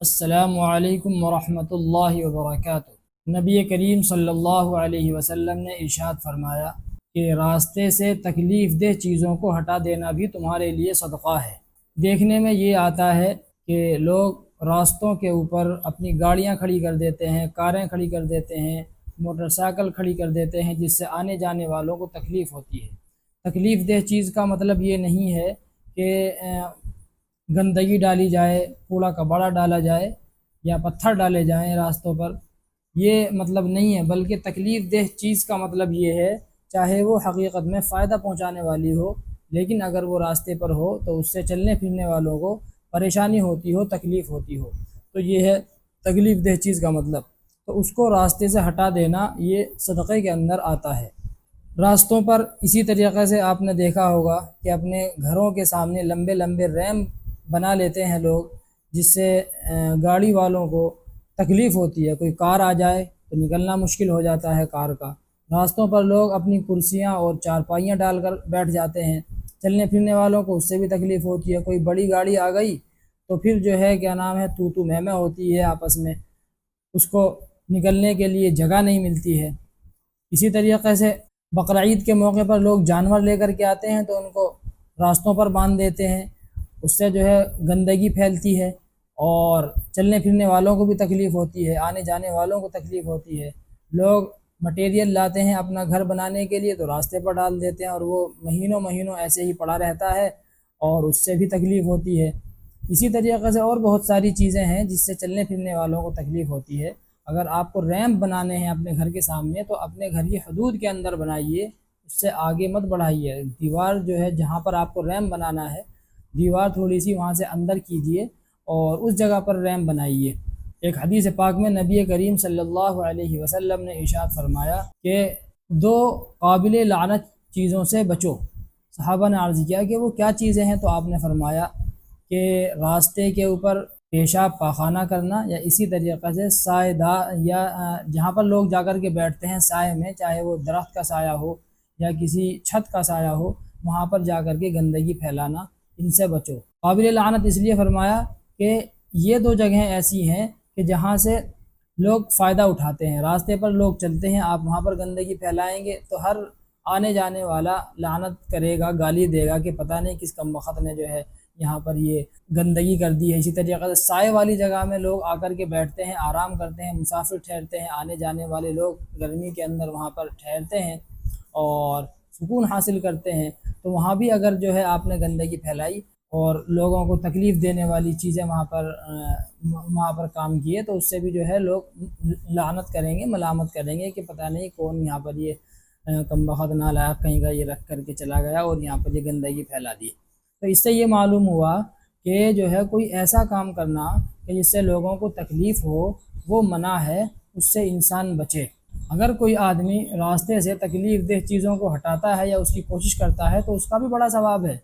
السلام علیکم ورحمۃ اللہ وبرکاتہ۔ نبی کریم صلی اللہ علیہ وسلم نے ارشاد فرمایا کہ راستے سے تکلیف دہ چیزوں کو ہٹا دینا بھی تمہارے لیے صدقہ ہے۔ دیکھنے میں یہ آتا ہے کہ لوگ راستوں کے اوپر اپنی گاڑیاں کھڑی کر دیتے ہیں، کاریں کھڑی کر دیتے ہیں، موٹر سائیکل کھڑی کر دیتے ہیں، جس سے آنے جانے والوں کو تکلیف ہوتی ہے۔ تکلیف دہ چیز کا مطلب یہ نہیں ہے کہ گندگی ڈالی جائے، کوڑا کباڑا ڈالا جائے یا پتھر ڈالے جائیں راستوں پر، یہ مطلب نہیں ہے، بلکہ تکلیف دہ چیز کا مطلب یہ ہے چاہے وہ حقیقت میں فائدہ پہنچانے والی ہو، لیکن اگر وہ راستے پر ہو تو اس سے چلنے پھرنے والوں کو پریشانی ہوتی ہو، تکلیف ہوتی ہو، تو یہ ہے تکلیف دہ چیز کا مطلب۔ تو اس کو راستے سے ہٹا دینا یہ صدقے کے اندر آتا ہے۔ راستوں پر اسی طریقے سے آپ نے دیکھا ہوگا کہ اپنے گھروں کے سامنے لمبے لمبے ریمپ بنا لیتے ہیں لوگ، جس سے گاڑی والوں کو تکلیف ہوتی ہے۔ کوئی کار آ جائے تو نکلنا مشکل ہو جاتا ہے کار کا۔ راستوں پر لوگ اپنی کرسیاں اور چارپائیاں ڈال کر بیٹھ جاتے ہیں، چلنے پھرنے والوں کو اس سے بھی تکلیف ہوتی ہے۔ کوئی بڑی گاڑی آ گئی تو پھر جو ہے کیا نام ہے، تو میں ہوتی ہے آپس میں، اس کو نکلنے کے لیے جگہ نہیں ملتی ہے۔ اسی طریقے سے بقرعید کے موقع پر لوگ جانور لے کر کے آتے ہیں تو ان کو راستوں پر باندھ دیتے ہیں، اس سے جو ہے گندگی پھیلتی ہے اور چلنے پھرنے والوں کو بھی تکلیف ہوتی ہے، آنے جانے والوں کو تکلیف ہوتی ہے۔ لوگ مٹیریل لاتے ہیں اپنا گھر بنانے کے لیے تو راستے پر ڈال دیتے ہیں، اور وہ مہینوں مہینوں ایسے ہی پڑا رہتا ہے اور اس سے بھی تکلیف ہوتی ہے۔ اسی طریقے سے اور بہت ساری چیزیں ہیں جس سے چلنے پھرنے والوں کو تکلیف ہوتی ہے۔ اگر آپ کو ریمپ بنانے ہیں اپنے گھر کے سامنے تو اپنے گھر کی حدود کے اندر بنائیے، اس سے آگے مت بڑھائیے۔ دیوار جو ہے جہاں پر آپ کو ریمپ بنانا ہے، دیوار تھوڑی سی وہاں سے اندر کیجئے اور اس جگہ پر ریمپ بنائیے۔ ایک حدیث پاک میں نبی کریم صلی اللہ علیہ وسلم نے ارشاد فرمایا کہ دو قابل لعنت چیزوں سے بچو۔ صحابہ نے عرض کیا کہ وہ کیا چیزیں ہیں؟ تو آپ نے فرمایا کہ راستے کے اوپر پیشاب پاخانہ کرنا، یا اسی طریقے سے سائے دار یا جہاں پر لوگ جا کر کے بیٹھتے ہیں سائے میں، چاہے وہ درخت کا سایہ ہو یا کسی چھت کا سایہ ہو، وہاں پر جا کر کے گندگی پھیلانا، ان سے بچو۔ قابل لعنت اس لیے فرمایا کہ یہ دو جگہیں ایسی ہیں کہ جہاں سے لوگ فائدہ اٹھاتے ہیں، راستے پر لوگ چلتے ہیں، آپ وہاں پر گندگی پھیلائیں گے تو ہر آنے جانے والا لعنت کرے گا، گالی دے گا کہ پتہ نہیں کس کمبخت نے جو ہے یہاں پر یہ گندگی کر دی ہے۔ اسی طریقے سے سائے والی جگہ میں لوگ آ کر کے بیٹھتے ہیں، آرام کرتے ہیں، مسافر ٹھہرتے ہیں، آنے جانے والے لوگ گرمی کے اندر وہاں پر ٹھہرتے ہیں اور سکون حاصل کرتے ہیں، تو وہاں بھی اگر جو ہے آپ نے گندگی پھیلائی اور لوگوں کو تکلیف دینے والی چیزیں وہاں پر کام کیے تو اس سے بھی جو ہے لوگ لعنت کریں گے، ملامت کریں گے کہ پتہ نہیں کون یہاں پر یہ کمبخت نالائق کہیں کا یہ رکھ کر کے چلا گیا اور یہاں پر یہ گندگی پھیلا دی۔ تو اس سے یہ معلوم ہوا کہ جو ہے کوئی ایسا کام کرنا کہ جس سے لوگوں کو تکلیف ہو وہ منع ہے، اس سے انسان بچے۔ اگر کوئی آدمی راستے سے تکلیف دہ چیزوں کو ہٹاتا ہے یا اس کی کوشش کرتا ہے تو اس کا بھی بڑا ثواب ہے۔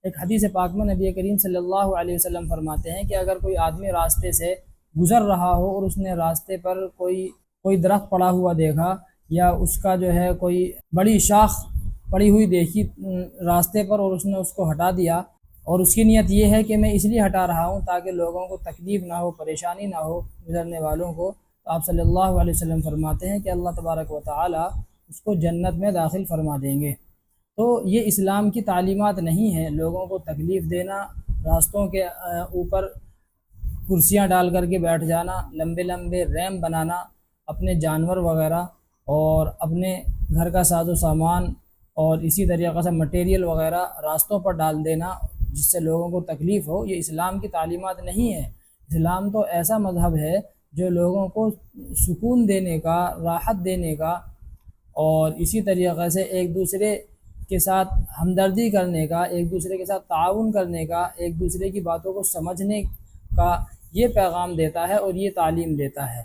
ایک حدیث پاک میں نبی کریم صلی اللہ علیہ وسلم فرماتے ہیں کہ اگر کوئی آدمی راستے سے گزر رہا ہو اور اس نے راستے پر کوئی درخت پڑا ہوا دیکھا یا اس کا جو ہے کوئی بڑی شاخ پڑی ہوئی دیکھی راستے پر اور اس نے اس کو ہٹا دیا، اور اس کی نیت یہ ہے کہ میں اس لیے ہٹا رہا ہوں تاکہ لوگوں کو تکلیف نہ ہو، پریشانی نہ ہو گزرنے والوں کو، تو آپ صلی اللہ علیہ وسلم فرماتے ہیں کہ اللہ تبارک و تعالی اس کو جنت میں داخل فرما دیں گے۔ تو یہ اسلام کی تعلیمات نہیں ہیں، لوگوں کو تکلیف دینا، راستوں کے اوپر کرسیاں ڈال کر کے بیٹھ جانا، لمبے لمبے ریمپ بنانا، اپنے جانور وغیرہ اور اپنے گھر کا ساز و سامان اور اسی طریقے سے مٹیریل وغیرہ راستوں پر ڈال دینا جس سے لوگوں کو تکلیف ہو، یہ اسلام کی تعلیمات نہیں ہے۔ اسلام تو ایسا مذہب ہے جو لوگوں کو سکون دینے کا، راحت دینے کا، اور اسی طریقے سے ایک دوسرے کے ساتھ ہمدردی کرنے کا، ایک دوسرے کے ساتھ تعاون کرنے کا، ایک دوسرے کی باتوں کو سمجھنے کا یہ پیغام دیتا ہے اور یہ تعلیم دیتا ہے۔